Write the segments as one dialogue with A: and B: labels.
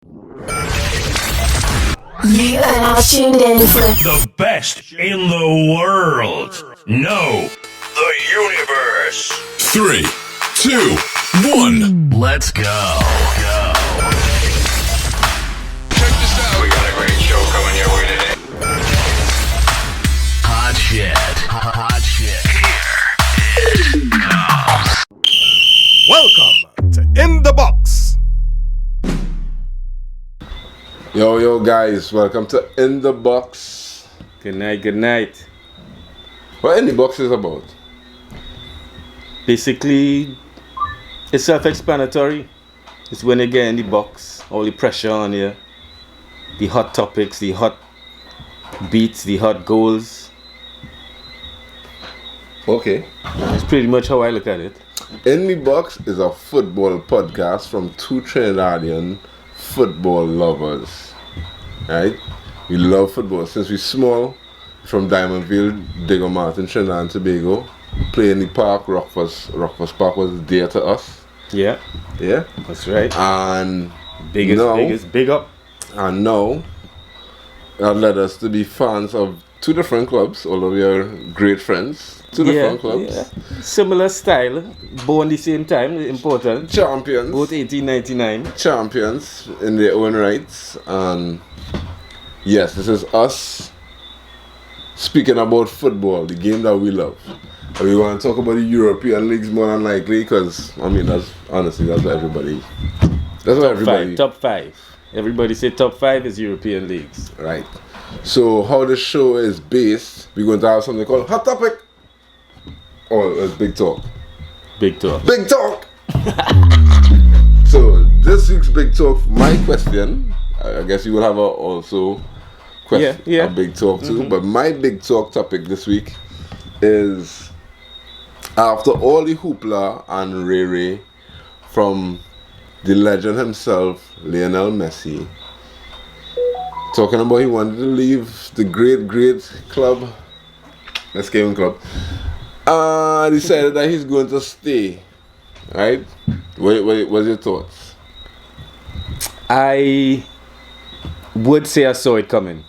A: You are now tuned in for
B: the best in the world. No, the universe.
C: 3, 2, 1.
B: Let's go.
D: Check this out. We got a great show coming your way today.
B: Hot shit. Here it comes.
E: Welcome to In the Box.
F: Yo, guys, welcome to In the Box.
G: Good night.
F: What In the Box is about?
G: Basically, it's self-explanatory. It's when you get in the box, all the pressure on you, the hot topics, the hot beats, the hot goals.
F: Okay.
G: That's pretty much how I look at it.
F: In the Box is a football podcast from two Trinidadian football lovers. Right? We love football since we're small. From Diamondville, Diego Martin, Trinidad and Tobago. Play in the park, Rockfors Park was dear to us.
G: Yeah,
F: Yeah?
G: that's right.
F: And
G: Big up.
F: And now, that led us to be fans of two different clubs, although we are great friends. Two different clubs.
G: Yeah. Similar style, born the same time, important.
F: Champions.
G: Both 1899.
F: Champions in their own rights. And yes, this is us speaking about football, the game that we love. And we want to talk about the European leagues more than likely because, that's what everybody...
G: Top five. Everybody say top 5 is European leagues.
F: Right. So how the show is based, we're going to have something called Hot Topic. Oh, it's Big Talk.
G: Big talk.
F: Big Talk! So this week's Big Talk, my question, I guess you will have also a Big Talk too, but my Big Talk topic this week is, after all the hoopla and Rene from the legend himself, Lionel Messi, talking about he wanted to leave the great club, let's game club, decided that he's going to stay. Right? What's your thoughts?
G: I would say I saw it coming.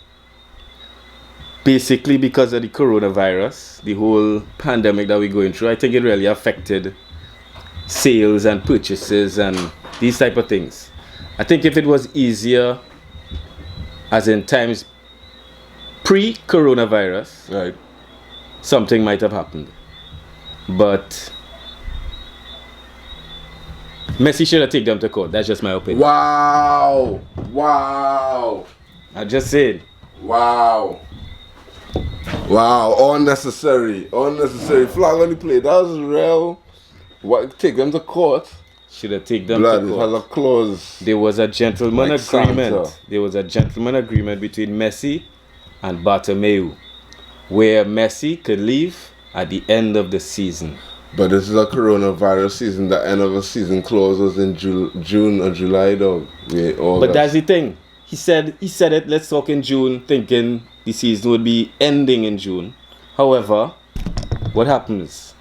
G: Basically because of the coronavirus, the whole pandemic that we're going through, I think it really affected sales and purchases and these type of things. I think if it was easier, as in times pre-coronavirus,
F: Right.
G: something might have happened. But Messi should have taken them to court. That's just my opinion.
F: Wow.
G: I just said.
F: Wow. Unnecessary. Flag on the play. That was real. What? Take them to court.
G: Should have taken them
F: Blood,
G: to
F: it
G: court.
F: has a clause.
G: There was a gentleman
F: Like
G: agreement.
F: Santa.
G: There was a gentleman agreement between Messi and Bartomeu, where Messi could leave at the end of the season.
F: But this is a coronavirus season. The end of the season clause was in June or July, though.
G: But that's the thing. He said it. Let's talk in June, thinking the season would be ending in June. However, what happens?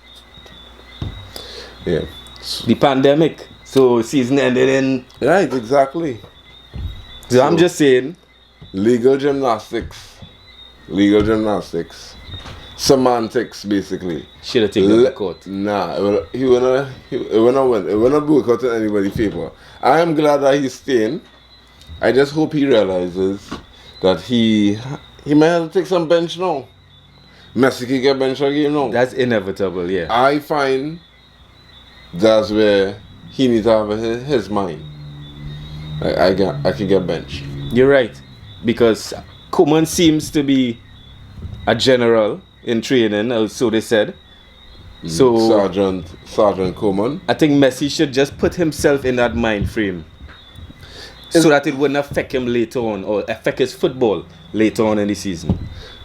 F: Yeah.
G: The pandemic. So season ended in.
F: Right, exactly.
G: So I'm just saying.
F: Legal gymnastics. Semantics, basically.
G: Should have taken them to court.
F: Nah, it wouldn't work out in anybody's favor. I am glad that he's staying. I just hope he realizes that he might have to take some bench now. Messi can get bench again now.
G: That's inevitable, yeah.
F: I find that's where he needs to have his mind. I can get bench.
G: You're right. Because Koeman seems to be a general in training, or so they said. So
F: Sergeant Koeman.
G: I think Messi should just put himself in that mind frame so that it wouldn't affect him later on or affect his football later on in the season.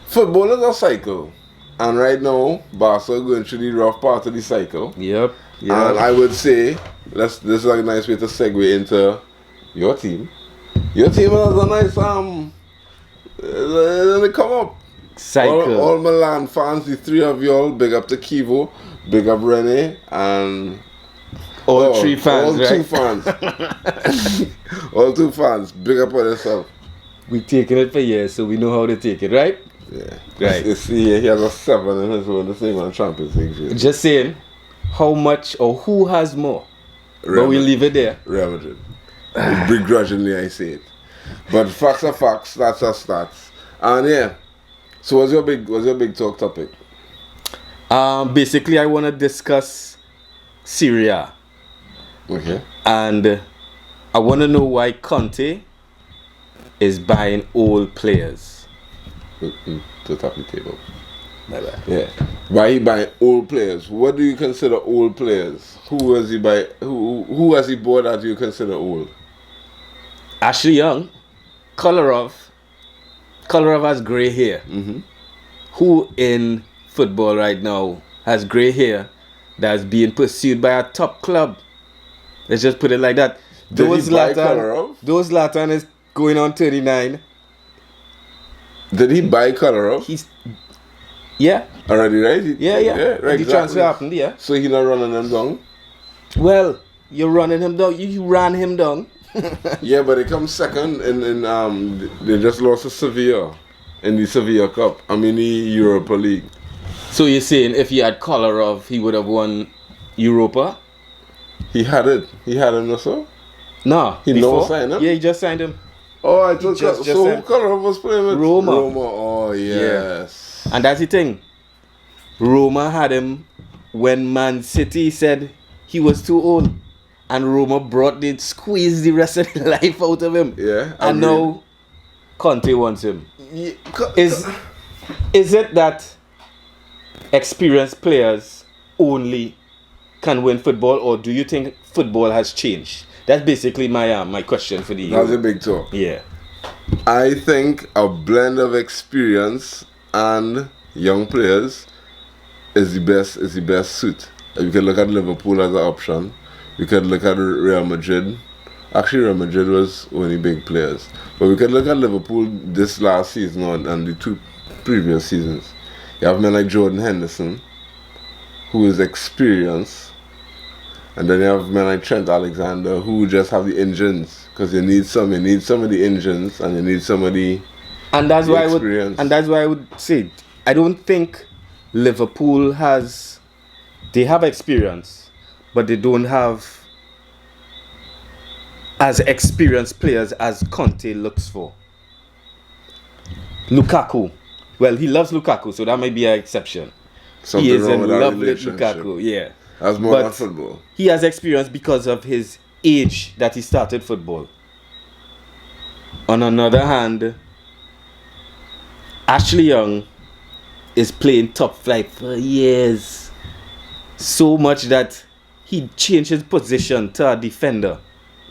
F: Football is a cycle. And right now, Barca are going through the rough part of the cycle.
G: Yep.
F: And I would say, this is a nice way to segue into your team. Your team has a nice, they come up.
G: Cycle.
F: All Milan fans, the three of y'all, big up to Kivo, big up Rene, and
G: All three fans,
F: all
G: right?
F: two fans. All two fans. Big up on yourself.
G: We taking it for years, so we know how to take it, right?
F: Yeah.
G: Right.
F: You see, he has a 7 in his own, the same on Champions League.
G: Just saying, how much or who has more? But we leave it there.
F: Real Madrid. Begrudgingly, I say it. But facts are facts, stats are stats. And yeah. So what's your big talk topic?
G: Basically, I want to discuss Syria.
F: Okay.
G: And I want to know why Conte is buying old players.
F: To top the table.
G: Bye-bye.
F: Yeah. Why he buying old players? What do you consider old players? Who has he buy? Who has he bought that you consider old?
G: Ashley Young, Kolarov has grey hair.
F: Mm-hmm.
G: Who in football right now has grey hair that's being pursued by a top club? Let's just put it like that.
F: Did he buy Kolarov?
G: Those Zlatan is going on 39.
F: Did he buy Kolarov?
G: Yeah.
F: Already, right?
G: Yeah.
F: Right,
G: The transfer happened, yeah.
F: So he not running them down?
G: Well, you're running him down. You ran him down.
F: Yeah, but they come second in they just lost to Sevilla in the Sevilla Cup. I mean the Europa League.
G: So you're saying if he had Kolarov, he would have won Europa?
F: He had it. He had him also?
G: No.
F: He never signed him?
G: Yeah, he just signed him.
F: Oh, I thought
G: Just
F: so.
G: said-
F: Kolarov was playing with
G: Roma.
F: Oh yes.
G: And that's the thing. Roma had him when Man City said he was too old. And Roma squeezed the rest of the life out of him.
F: Yeah.
G: And now Conte wants him.
F: Yeah,
G: Is it that experienced players only can win football, or do you think football has changed? That's basically my question for the
F: that's a big talk.
G: Yeah.
F: I think a blend of experience and young players is the best suit. You can look at Liverpool as an option. You could look at Real Madrid. Actually, Real Madrid was only big players. But we could look at Liverpool this last season and the 2 previous seasons. You have men like Jordan Henderson, who is experienced. And then you have men like Trent Alexander, who just have the engines. Because you need some of the engines, and you need some of the
G: And that's why
F: experience.
G: I would say I don't think Liverpool they have experience, but they don't have as experienced players as Conte looks for. Lukaku. Well, he loves Lukaku, so that might be an exception.
F: Something
G: He is
F: wrong
G: in
F: with that
G: love with
F: relationship.
G: Lukaku, yeah.
F: That's more than football.
G: He has experience because of his age that he started football. On another hand, Ashley Young is playing top flight for years. So much that he changed his position to a defender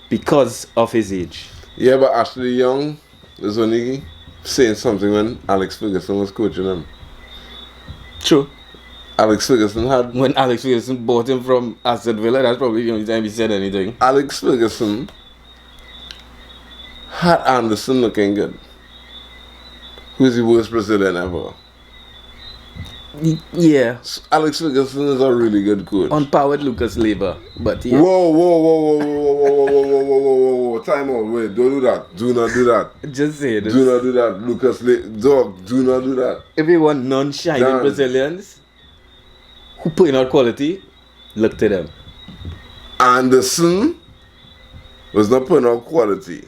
G: because of his age.
F: Yeah, but Ashley Young is only saying something when Alex Ferguson was coaching him.
G: True.
F: Alex Ferguson had...
G: When Alex Ferguson bought him from Aston Villa, that's probably the only time he said anything.
F: Alex Ferguson had Anderson looking good. Who's the worst Brazilian ever?
G: Yeah.
F: Alex Ferguson is a really good coach.
G: On par with Lucas Leiva. But yeah.
F: Whoa. Time out. Wait, don't do that. Do not do that.
G: Just say this.
F: Do not do that. Lucas Dog, do not do that.
G: If you want non-shining
F: Dan.
G: Brazilians who putting out quality, look to them.
F: Anderson was not putting out quality.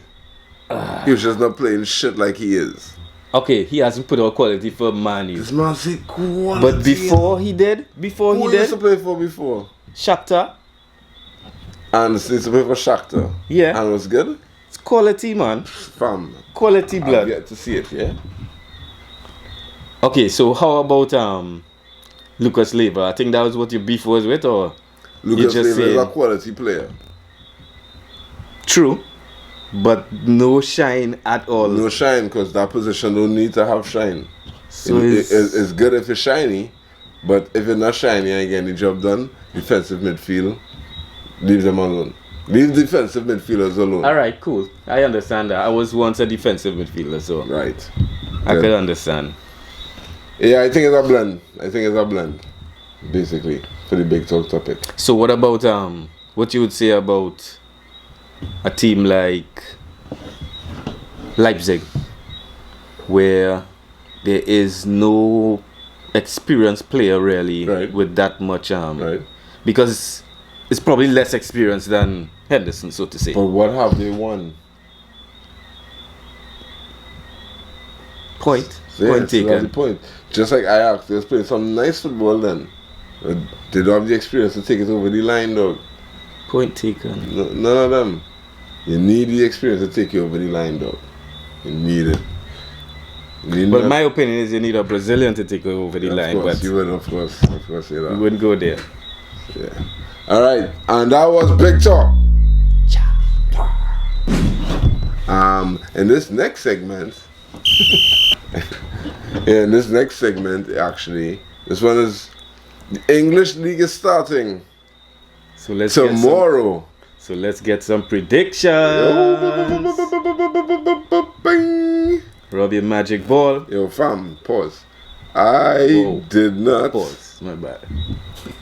F: He was just not playing shit like he is.
G: Okay, he hasn't put out quality for Man U.
F: This man said quality.
G: But before he did,
F: Who used to play for before?
G: Shakhtar.
F: Anderson used to play for Shakhtar.
G: Yeah.
F: And was good?
G: It's quality, man.
F: Fam.
G: Quality
F: I've
G: blood.
F: yet to see it, yeah?
G: Okay, so how about Lucas Leiva? I think that was what your beef was with, or
F: Lucas
G: just
F: Leiva is
G: saying-
F: a quality player.
G: True, but no shine at all.
F: No shine, because that position don't need to have shine.
G: So
F: It's good if it's shiny, but if you're not shiny and getting the job done, defensive midfield, leave them alone. Leave defensive midfielders alone.
G: All right, cool. I understand that. I was once a defensive midfielder, so
F: Right.
G: I
F: Good.
G: could understand.
F: Yeah, I think it's a blend. Basically, for the big talk topic.
G: So what about what you would say about a team like Leipzig, where there is no experienced player really with that much because it's probably less experience than Henderson, so to say.
F: But what have they won?
G: Point
F: That's
G: taken.
F: the point. Just like Ajax, they're playing some nice football then. But they don't have the experience to take it over the line, dog.
G: Point taken.
F: None of them. You need the experience to take you over the line, dog. You need it.
G: But my opinion is you need a Brazilian to take over the line.
F: Course,
G: but
F: you would, of course say that.
G: We wouldn't go there.
F: Yeah. All right, and that was Big Talk. In this next segment, actually, this one is the English League is starting.
G: So let's
F: tomorrow.
G: Let's get some predictions. Rub your magic ball.
F: Yo, fam, pause. I did not
G: pause. My bad.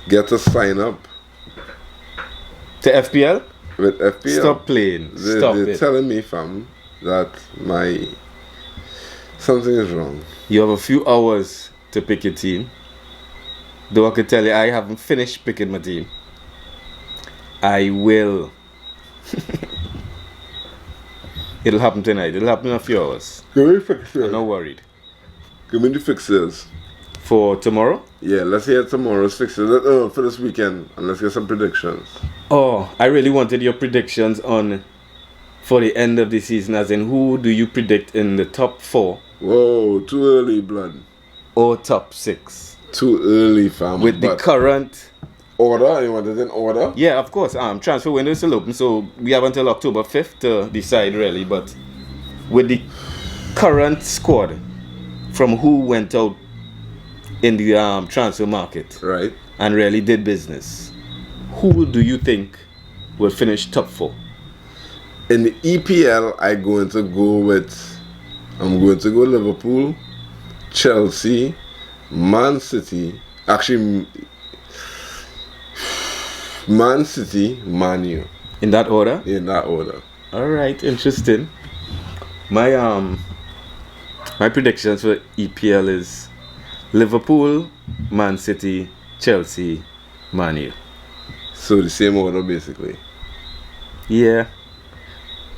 F: Get to sign up
G: to FPL.
F: With FPL.
G: Stop playing.
F: They're telling me, fam, that something is wrong.
G: You have a few hours to pick your team. Though I can tell you, I haven't finished picking my team. I will. It'll happen tonight. It'll happen in a few hours.
F: Give me the fixtures.
G: I'm not worried.
F: Give me the fixtures.
G: For tomorrow?
F: Yeah, let's hear tomorrow's fixtures. For this weekend, and let's get some predictions.
G: Oh, I really wanted your predictions for the end of the season, as in who do you predict in the top 4?
F: Whoa, too early, blood.
G: Or top 6?
F: Too early, fam.
G: With the current
F: order, you want it in order?
G: Yeah, of course. Transfer window is still open, so we have until October 5th to decide, really. But with the current squad, from who went out in the transfer market,
F: right,
G: and really did business, who do you think will finish top 4?
F: In the EPL, I'm going to go Liverpool, Chelsea, Man City. Actually, Man City, Man U.
G: In that order?
F: In that order.
G: All right, interesting. My predictions for EPL is Liverpool, Man City, Chelsea, Man U.
F: So the same order, basically.
G: Yeah,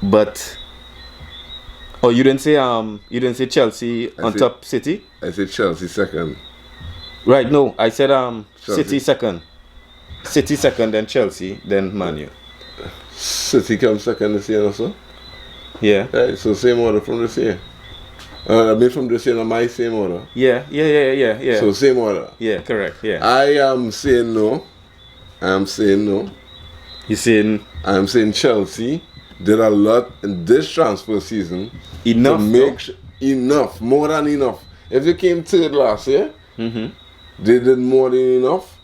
G: but you didn't say Chelsea top City?
F: I said Chelsea second.
G: Right, no, I said City second. City second, then Chelsea, then Man U.
F: City comes second this year also?
G: Yeah.
F: Right, so same order from this year. I mean from this year, my same order.
G: Yeah.
F: So same order.
G: Yeah, correct, yeah.
F: I am saying no.
G: You saying?
F: I'm saying Chelsea did a lot in this transfer season.
G: Enough?
F: To make enough, more than enough. If they came third last year, they did more than enough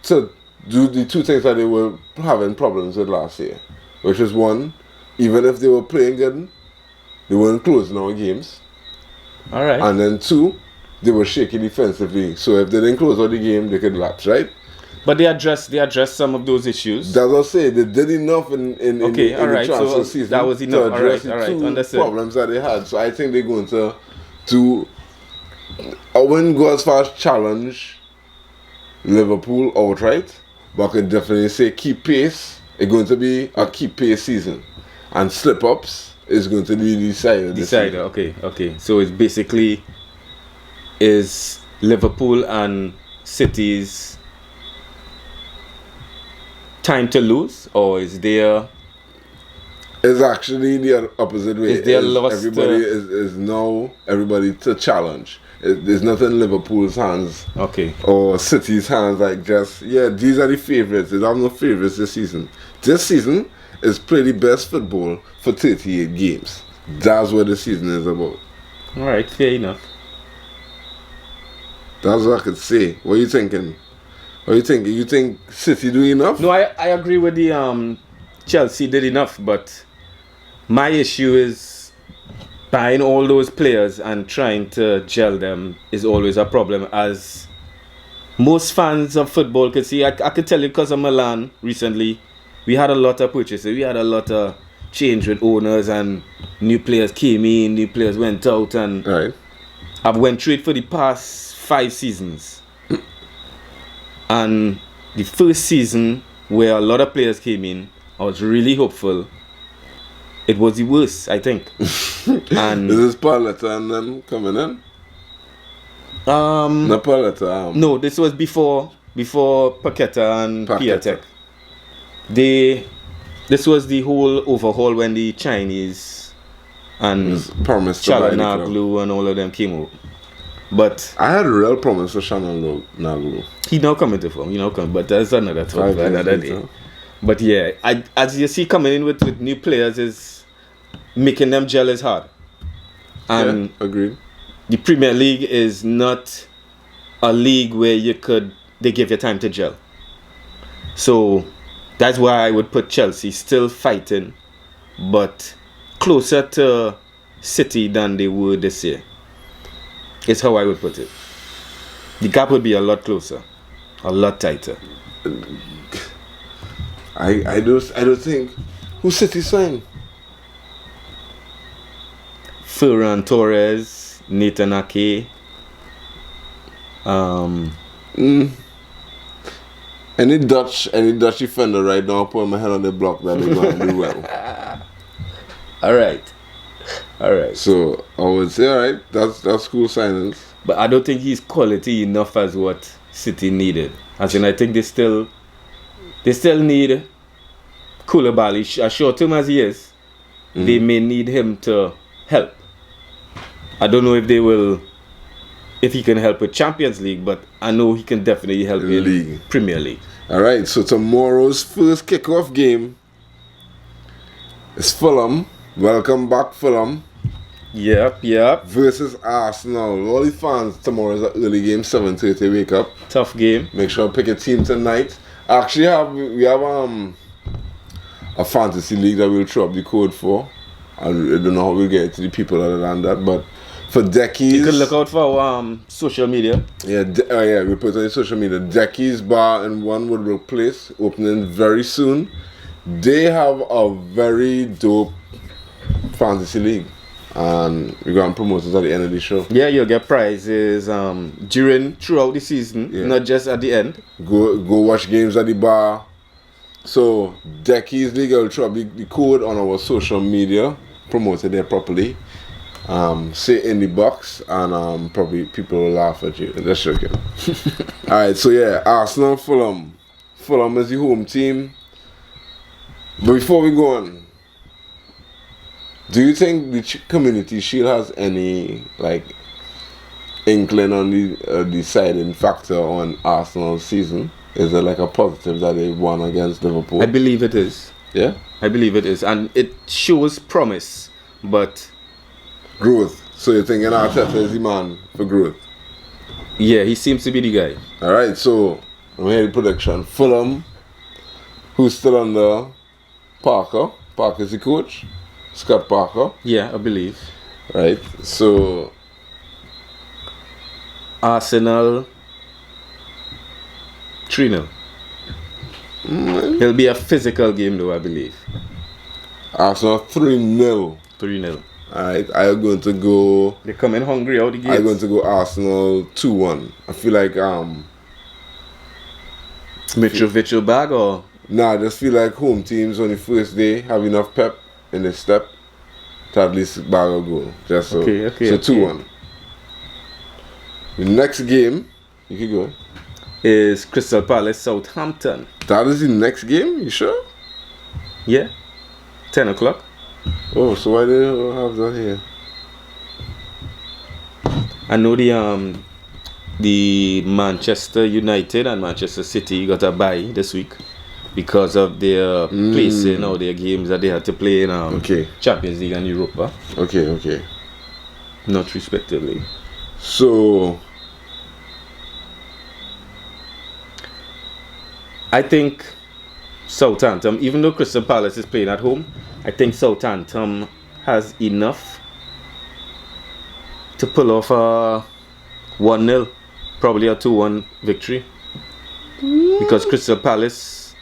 F: to do the two things that they were having problems with last year. Which is one, even if they were playing good, they weren't closing our games.
G: Alright.
F: And then two, they were shaky defensively. So if they didn't close out the game, they could lapse, right?
G: But they addressed some of those issues.
F: That's what I say. They did enough in the transfer season.
G: That was enough.
F: To address the two
G: Understood.
F: problems that they had. So I think they're going to do. I wouldn't go as far as challenge Liverpool outright, but I could definitely say keep pace. It's going to be a keep pace season, and slip ups is going to be the decider.
G: Okay. So it's basically is Liverpool and City's time to lose, or is there?
F: It's actually the opposite way.
G: Is there lost?
F: Everybody is now everybody to challenge. There's nothing in Liverpool's hands, or City's hands. Like these are the favourites. They have no favourites this season. This season is play the best football for 38 games. That's what the season is about.
G: All right, fair enough.
F: That's what I could say. What are you thinking? What are you thinking? You think City do enough?
G: No, I agree with the Chelsea did enough, but my issue is buying all those players and trying to gel them is always a problem, as most fans of football could see. I could tell you because of Milan recently, we had a lot of purchases. We had a lot of change with owners, and new players came in, new players went out, and
F: Right.
G: I've went through it for the past 5 seasons. And the first season where a lot of players came in, I was really hopeful. It was the worst, I think. And
F: Is this Pauletta and them coming in? Not Pauletta.
G: no, this was before Paqueta and
F: Paqueta.
G: Piatek. This was the whole overhaul when the Chinese and
F: Promised to buy the club.
G: Chalanoglu and all of them came out. But
F: I had a real promise for Chalanoglu.
G: he now coming to form, but that's another talk
F: 5
G: for
F: years
G: another
F: later.
G: day. But yeah, as you see, coming in with new players is making them gel is hard. And
F: Yeah, agreed.
G: the Premier League is not a league where they give you time to gel. So that's why I would put Chelsea still fighting, but closer to City than they were this year. Is how I would put it. The gap would be a lot closer, a lot tighter.
F: I don't think who City signed.
G: Ferran Torres, Nathan Ake.
F: Any Dutch defender right now putting my head on the block that they're gonna do well.
G: All right.
F: So I would say, all right, that's cool signings.
G: But I don't think he's quality enough as what City needed. As in, I think they still need Koulibaly, as short term as he is. They may need him to help. I don't know if he can help with Champions League, but I know he can definitely help in
F: League.
G: Premier League.
F: All right, so tomorrow's first kickoff game is Fulham. Welcome back, Fulham.
G: Yep.
F: Versus Arsenal. All the fans, tomorrow is an early game, 7:30. Wake up.
G: Tough game.
F: Make sure to pick a team tonight. Actually, we have a fantasy league that we'll throw up the code for. I don't know how we'll get it to the people other than that, but for Deckies,
G: You can look out for our social media.
F: yeah, we put it on social media. Deckies Bar in One Woodbrook Place, opening very soon. They have a very dope fantasy league, and we're going to promote it at the end of the show.
G: Yeah, you'll get prizes throughout the season,
F: Yeah.
G: not just at the end.
F: Go watch games at the bar. So Deckies League, I'll throw up the code on our social media, promote it there properly. Say it in the box, and probably people will laugh at you. Just joking. Alright, so yeah, Arsenal, Fulham. Fulham is the home team. But before we go on, do you think the Community Shield has any inkling on the deciding factor on Arsenal's season? Is it a positive that they won against Liverpool?
G: I believe it is.
F: Yeah?
G: I believe it is. And it shows promise, but
F: Growth. So you're thinking Arteta is the man for growth?
G: yeah, he seems to be the guy.
F: Alright, so I'm here the prediction. Fulham, who's still under Parker. Parker's the coach. Scott Parker.
G: Yeah, I believe.
F: Right. So
G: Arsenal 3-0. It'll be a physical game though, I believe.
F: Arsenal 3-0.
G: 3-0.
F: Alright, I'm going to go.
G: They're coming hungry out the gates.
F: I'm going to go Arsenal 2-1. I feel like
G: Mitrovic bag or
F: I just feel like home teams on the first day have enough pep in the step to at least bag a goal. Just so.
G: Okay,
F: So 2-1. The next game, you can go.
G: is Crystal Palace Southampton.
F: That is the next game? You sure?
G: Yeah. 10 o'clock.
F: Oh, so why do you have that here?
G: I know the Manchester United and Manchester City got a bye this week because of their placing or their games that they had to play in Champions League and Europa.
F: Okay.
G: Not respectively.
F: So
G: I think Southampton, even though Crystal Palace is playing at home, I think Southampton has enough to pull off a 1-0, probably a 2-1 victory. Because Crystal Palace,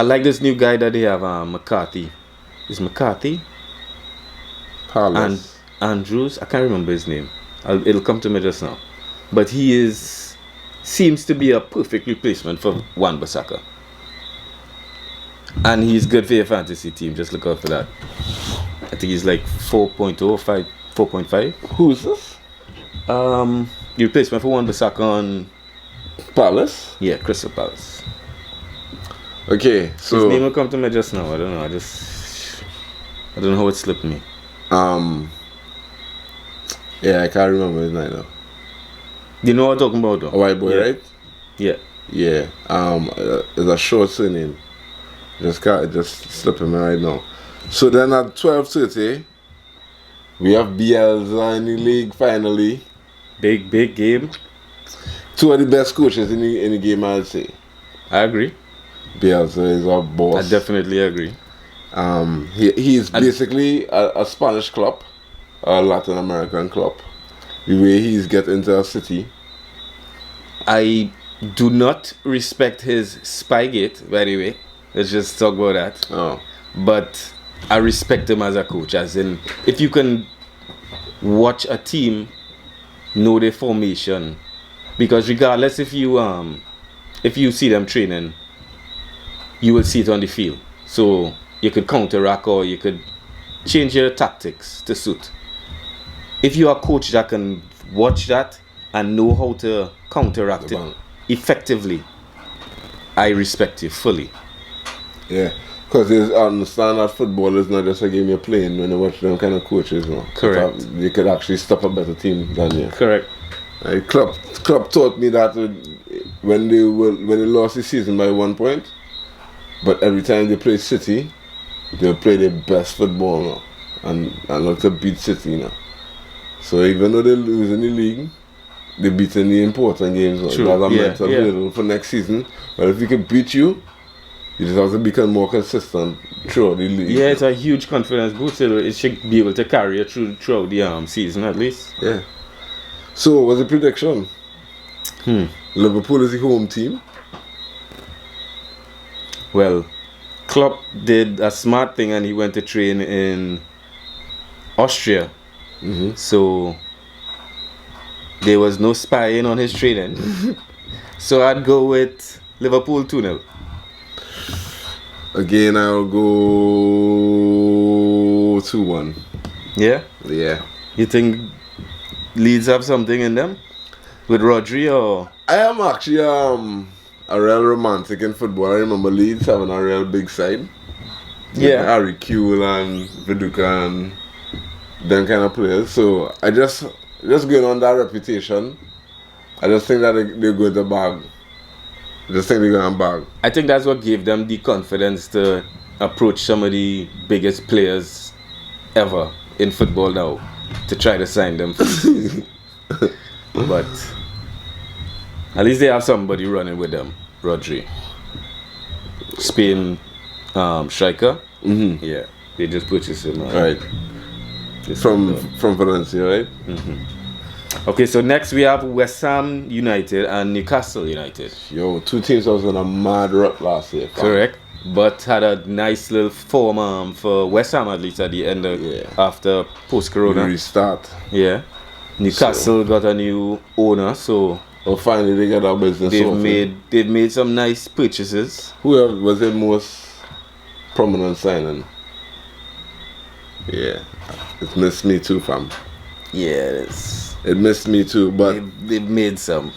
G: I like this new guy that they have, McCarthy. Is McCarthy?
F: Palace.
G: And Andrews? I can't remember his name. It'll come to me just now. But he seems to be a perfect replacement for Wan-Bissaka. And he's good for your fantasy team. Just look out for that. I think he's like 4.0 or 4.5.
F: Who's this?
G: The replacement for Wan-Bissaka on
F: Palace?
G: Yeah, Crystal Palace.
F: Okay, so
G: his name will come to me just now. I don't know. I don't know how it slipped me.
F: Yeah, I can't remember his name now.
G: You know what I'm talking about though?
F: A white boy,
G: Yeah.
F: right?
G: Yeah.
F: Yeah. It's a short surname. Just slipping me right now. So then at 12:30, we have Bielsa in the league finally.
G: Big game.
F: Two of the best coaches in the game, I'd say.
G: I agree.
F: Bielsa is our boss.
G: I definitely agree.
F: He's basically a Spanish club, a Latin American club. The way he's get into a city.
G: I do not respect his Spygate, by the way. Let's just talk about that.
F: Oh.
G: But I respect him as a coach, as in, if you can watch a team, know their formation, because regardless if you see them training, you will see it on the field. So you could counteract or you could change your tactics to suit. If you are a coach that can watch that and know how to counteract it effectively, I respect you fully.
F: Yeah, because they understand that football is not just a game you're playing when you watch them kind of coaches. You know?
G: Correct.
F: They could actually stop a better team than you.
G: Correct.
F: Club taught me that when they lost the season by 1 point, but every time they play City, they'll play their best football now and look to beat City now. So even though they lose in the league, they beat in the important games.
G: True.
F: That's a mental hurdle for next season. But if we can beat you, you just have to become more consistent throughout the league.
G: Yeah, it's a huge confidence boost. It should be able to carry you throughout the season at least.
F: Yeah. So, what's the prediction? Liverpool is the home team.
G: Well, Klopp did a smart thing and he went to train in Austria. So there was no spying on his training. So I'd go with Liverpool 2-0.
F: Again, I'll go 2-1.
G: Yeah?
F: Yeah.
G: You think Leeds have something in them? With Rodri or?
F: I am actually a real romantic in football. I remember Leeds having a real big side.
G: Yeah.
F: Harry Kewell and Viduka and them kind of players. So I just going on that reputation. I just think that they're going to bag. I just think they're going to bag.
G: I think that's what gave them the confidence to approach some of the biggest players ever in football now to try to sign them. But at least they have somebody running with them. Rodri. Spain striker. Yeah. They just purchased him.
F: Right. From Valencia, right?
G: Okay, so next we have West Ham United and Newcastle United.
F: Yo, two teams that was on a mad rut last year.
G: Correct. But had a nice little form for West Ham at least at the end of after post-corona.
F: Restart.
G: Yeah. Newcastle got a new owner, so
F: finally they got our business
G: they've made some nice purchases.
F: Who was the most prominent signing? Yeah. It missed me too, fam.
G: Yeah,
F: it missed me too, but
G: they've made some.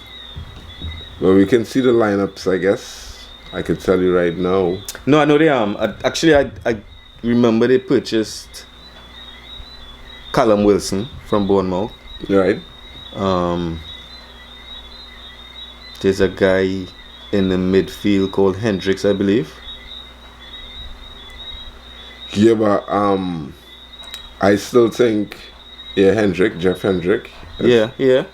F: Well, we can see the lineups, I guess. I can tell you right now.
G: No, I know they actually I remember they purchased Callum Wilson from Bournemouth.
F: Right.
G: There's a guy in the midfield called Hendricks, I believe.
F: Yeah, but I still think Jeff Hendrick.
G: Yeah.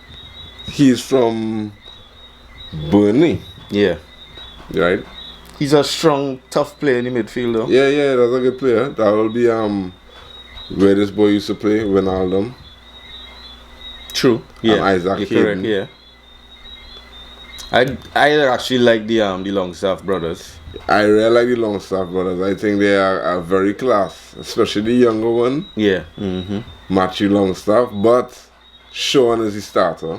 F: He's from Burnley.
G: Yeah.
F: Right?
G: He's a strong, tough player in the midfield though.
F: Yeah, that's a good player. That will be where this boy used to play, Wijnaldum.
G: True. Yeah.
F: Isaac
G: You're
F: Hayden.
G: correct, yeah. I actually like the Longstaff brothers.
F: I really like the Longstaff brothers. I think they are very class, especially the younger one.
G: Yeah. Mm-hmm.
F: Matthew Longstaff, but Sean is the starter.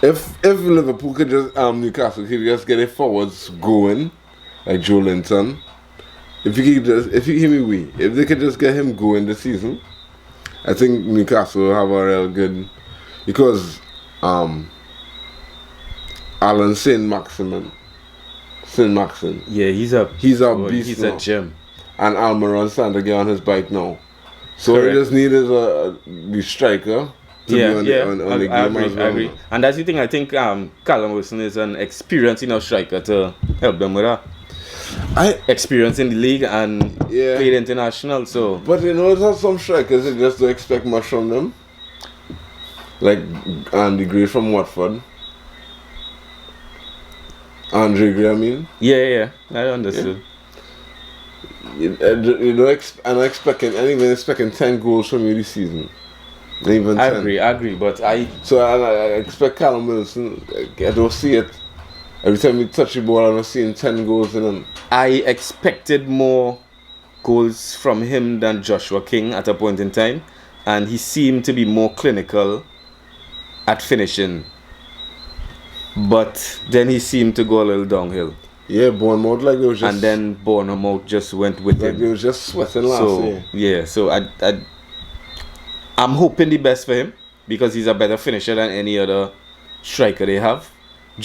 F: If Liverpool could just Newcastle could just get their forwards going, like Joe Linton. If they could just get him going this season, I think Newcastle will have a real good, because Alan Saint-Maximin.
G: Yeah, he's a
F: beast.
G: He's
F: now.
G: a gem.
F: And Almiron starting to get on his bike now. So
G: Correct.
F: he just needed the striker to be on the game as well.
G: I agree. And that's the thing. I think Callum Wilson is an experienced enough striker to help them with that. Experience in the league and played international. So,
F: but there's some strikers that just don't expect much from them. Like Andy Gray from Watford. Andre Gray, I mean.
G: Yeah, I understood.
F: I'm expecting 10 goals from you this season. Even 10.
G: I agree, but I
F: expect Callum Wilson. I don't see it. Every time we touch the ball, I'm seeing 10 goals in him.
G: I expected more goals from him than Joshua King at a point in time, and he seemed to be more clinical at finishing. But then he seemed to go a little downhill.
F: Yeah, Bournemouth like they was just.
G: And then Bournemouth just went with him.
F: They was just sweating last year.
G: Yeah, so I'm hoping the best for him because he's a better finisher than any other striker they have.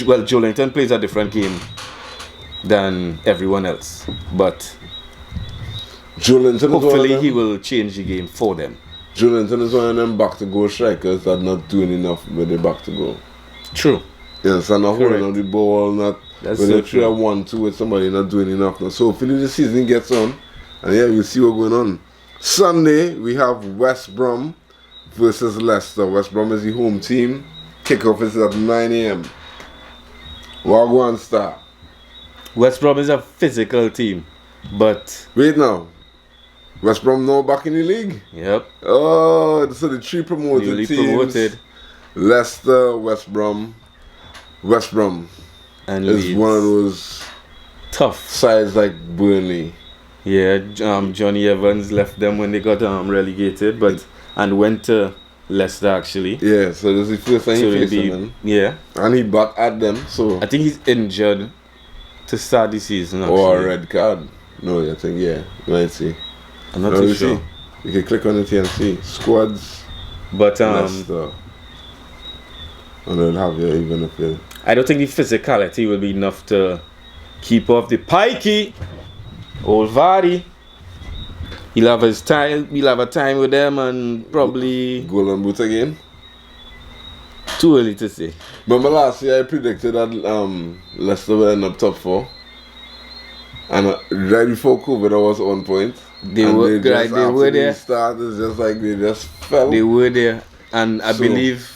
G: Well, Joelinton plays a different game than everyone else, but
F: Joelinton
G: hopefully he will change the game for them.
F: Joelinton is one of them back to goal strikers that not doing enough with the back to goal.
G: True.
F: Yes, and not holding on the ball, not
G: That's
F: when
G: so
F: they try 1-2 with somebody not doing enough now. So hopefully the season gets on, and we'll see what's going on. Sunday we have West Brom versus Leicester. West Brom is the home team. Kickoff is at 9 a.m. Wagwan Star.
G: West Brom is a physical team, but
F: wait now. West Brom now back in the league?
G: Yep.
F: Oh, so the three promoted teams. Leicester, West Brom. West Brom
G: and
F: is
G: Leeds.
F: One of those
G: tough
F: sides like Burnley.
G: Yeah, Johnny Evans left them when they got relegated, and went to Leicester actually.
F: Yeah, so this is the first time he faced them.
G: Yeah.
F: And he back at them, so
G: I think he's injured to start the season actually.
F: Or a red card. No, I think you might see.
G: I'm not too sure.
F: You can click on it and see squads.
G: But
F: Leicester. And they'll have you even if you.
G: I don't think the physicality will be enough to keep off the pikey. Old Vardy. He'll have his time. We'll have a time with them and probably
F: Golden boot again.
G: Too early to say.
F: Remember last year I predicted that Leicester would end up top 4. And right before COVID I was on point.
G: They were there.
F: Started just like they just fell.
G: They were there, and I believe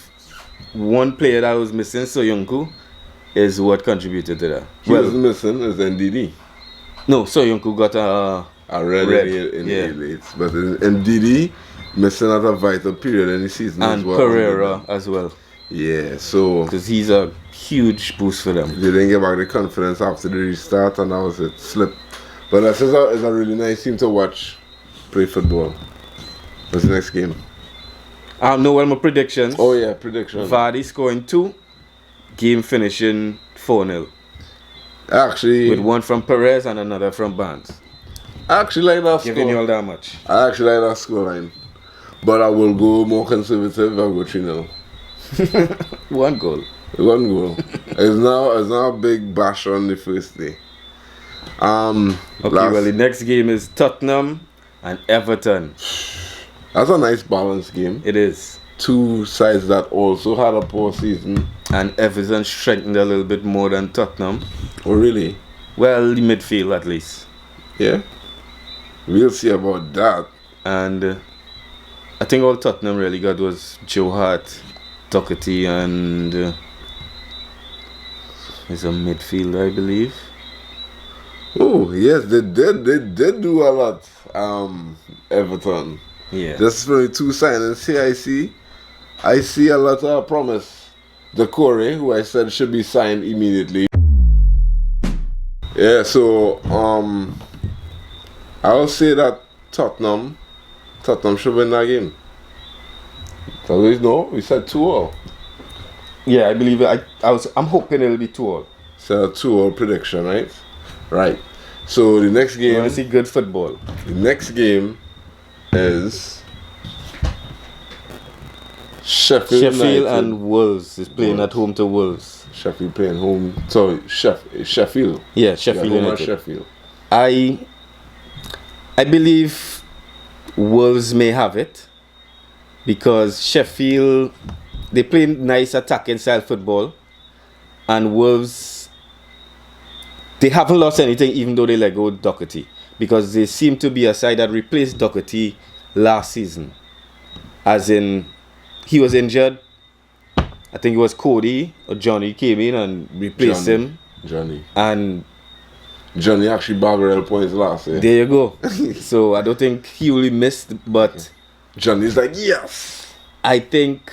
G: one player that was missing, Soyuncu, is what contributed to that.
F: He was missing is NDD.
G: No, Soyuncu got a
F: red in the late, but NDD missing at a vital period in the season
G: and
F: as well.
G: Pereira as well.
F: Yeah, so
G: because he's a huge boost for them.
F: They didn't get back the confidence after the restart, and that was it. Slip. But that's a really nice team to watch play football. What's the next game?
G: No, my predictions.
F: Oh yeah, predictions.
G: Vardy scoring 2, game finishing 4-0.
F: Actually,
G: with one from Perez and another from Barnes.
F: I actually like that score.
G: Giving you all that much.
F: I actually like that scoreline, but I will go more conservative. I'll go 3-0.
G: 1 goal.
F: 1 goal. It's now a big bash on the first day.
G: Okay, well the next game is Tottenham and Everton.
F: That's a nice balanced game.
G: It is.
F: 2 sides that also had a poor season.
G: And Everton strengthened a little bit more than Tottenham.
F: Oh really?
G: Well, the midfield at least.
F: Yeah. We'll see about that.
G: And I think all Tottenham really got was Joe Hart, Doherty, and there's a midfielder, I believe.
F: Oh yes, they did do a lot. Everton.
G: Yeah.
F: Just for the 2 signings here, I see a lot of promise Decore, who I said should be signed immediately. Yeah, so I'll say that Tottenham should win that game. So we said 2-2.
G: Yeah, I believe it. I'm hoping it'll be 2-2.
F: So 2-2 prediction, right? Right. So the next game.
G: You want to see good football.
F: The next game is Sheffield
G: and Wolves is playing at home to Wolves.
F: Sheffield playing home. Sorry, Sheffield.
G: Yeah, Sheffield
F: United.
G: United.
F: Sheffield.
G: I believe Wolves may have it because Sheffield, they play nice attacking style football, and Wolves, they haven't lost anything even though they let go Doherty, because they seem to be a side that replaced Doherty last season. As in, he was injured. I think it was Cody or Johnny came in and replaced him. And
F: Johnny actually bagged points last year.
G: There you go. So I don't think he will be missed, but
F: Johnny's like, yes.
G: I think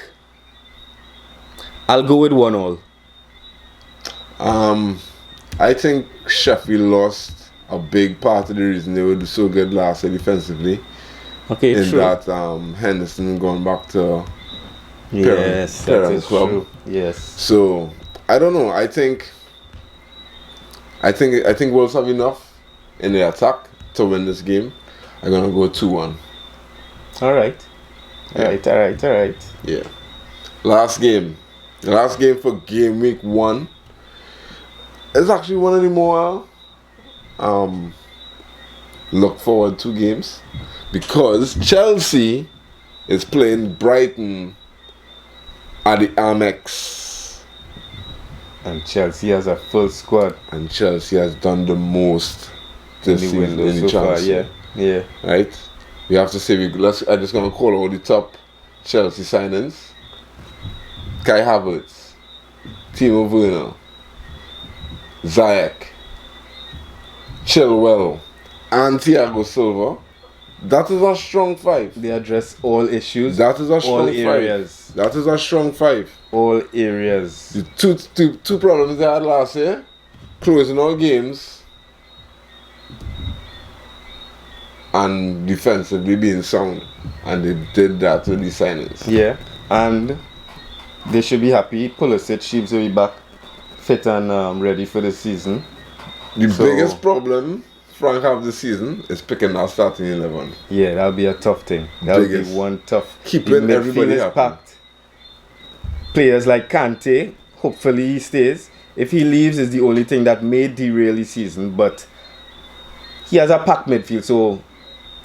G: I'll go with 1-1.
F: I think Sheffield lost a big part of the reason they were so good last year defensively.
G: Okay,
F: in
G: true.
F: that Henderson going back to
G: yes,
F: parents club.
G: True. Yes.
F: So I don't know. I think Wolves have enough in the attack to win this game. I'm gonna go 2-1.
G: All right. All right.
F: Yeah. Last game for Gameweek 1. It's actually one of the more look forward to games because Chelsea is playing Brighton at the Amex.
G: And Chelsea has a full squad.
F: And Chelsea has done the most this season in the chance.
G: Yeah.
F: Right? We have to say, I'm just going to call all the top Chelsea signings. Kai Havertz, Timo Werner, Ziyech, Chilwell, and Thiago Silva. That is a strong five.
G: They address all issues.
F: That is a strong
G: areas.
F: Five. That is a strong five.
G: All areas.
F: The two problems they had last year, closing all games and defensively being sound. And they did that with the signings.
G: Yeah, and they should be happy. Pulisic seems to be back fit and ready for the season.
F: The biggest problem Frank have this season is picking our starting 11.
G: Yeah, that'll be a tough thing. That'll be one tough.
F: Keeping everybody happy.
G: Packed. Players like Kante, hopefully he stays. If he leaves, is the only thing that may derail his season. But he has a packed midfield, so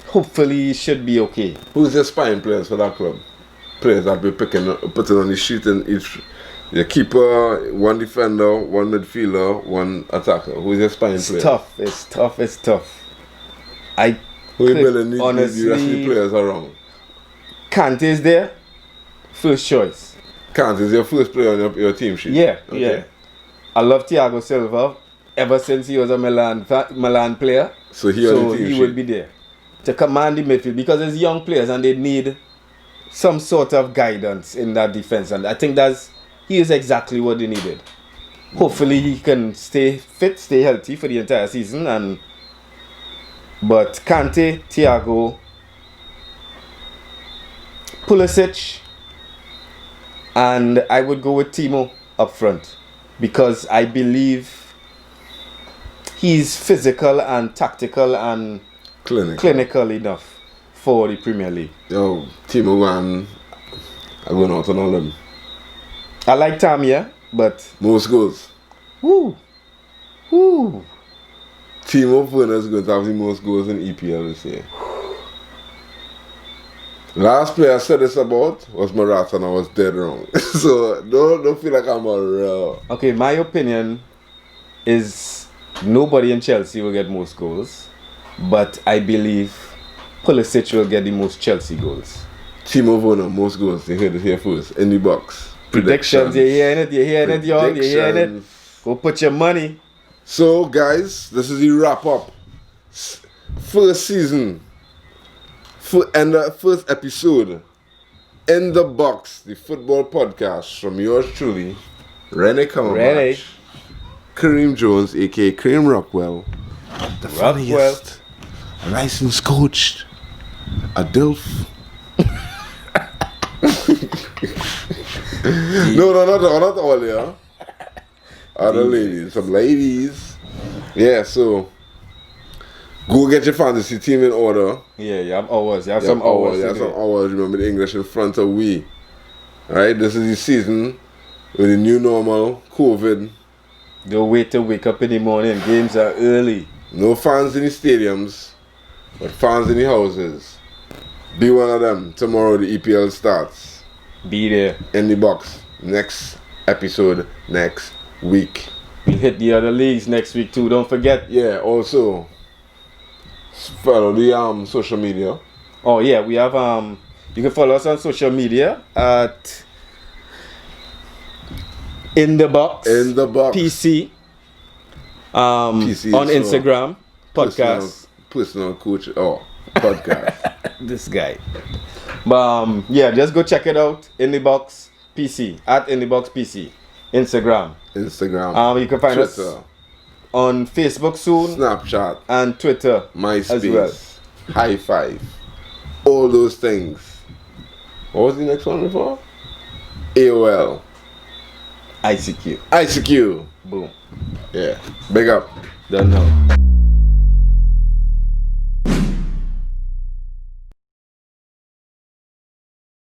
G: hopefully he should be okay.
F: Who's the spine players for that club? Players that be putting on the sheet in each. The keeper, one defender, one midfielder, one attacker. Who's your spine player?
G: It's tough.
F: Who you better need the rest of the players around?
G: Kante is there. First choice.
F: Kante is your first player on your team sheet?
G: Yeah,
F: okay.
G: Yeah. I love Thiago Silva ever since he was a Milan player.
F: So he
G: will be there to command the midfield because there's young players and they need some sort of guidance in that defense, and I think he is exactly what they needed. Hopefully he can stay fit, stay healthy for the entire season. But Kante, Thiago, Pulisic, and I would go with Timo up front because I believe he's physical and tactical and clinical enough for the Premier League.
F: Yo, Timo man, I'm going out on all of them.
G: I like Tamia, but
F: most goals.
G: Woo.
F: Timo Werner is going to have the most goals in EPL this year. Last player I said this about was Morata, and I was dead wrong. So don't feel like I'm a real.
G: Okay, my opinion is nobody in Chelsea will get most goals, but I believe Pulisic will get the most Chelsea goals.
F: Timo Werner, most goals. You heard it here first. In the box.
G: Predictions. You're hearing it, y'all. You're hearing it. Go put your money.
F: So, guys, this is the wrap up. First season. First episode In the Box, the football podcast from yours truly, Rene, Kareem Jones, aka Kareem Rockwell, the funniest, licensed coach, a DILF. No, not all, yeah. Other ladies, some ladies. Yeah, so go get your fantasy team in order.
G: Yeah, you have hours. You have some hours.
F: Remember the English in front of we. Alright, this is the season with the new normal, COVID.
G: Don't wait to wake up in the morning. Games are early.
F: No fans in the stadiums, but fans in the houses. Be one of them. Tomorrow the EPL starts.
G: Be there.
F: In the Box. Next episode next week.
G: We'll hit the other leagues next week too. Don't forget.
F: Yeah, also follow the social media.
G: Oh yeah, we have you can follow us on social media at In the Box PC. PC on Instagram podcast.
F: Personal coach podcast.
G: This guy. But yeah, just go check it out. In the Box PC at In the Box PC. Instagram. You can find
F: Twitter.
G: us on Facebook soon.
F: Snapchat.
G: And Twitter.
F: MySpace.
G: As well.
F: High Five. All those things. What was the next one before? AOL.
G: ICQ.
F: ICQ.
G: Boom.
F: Yeah. Big up.
G: Don't know.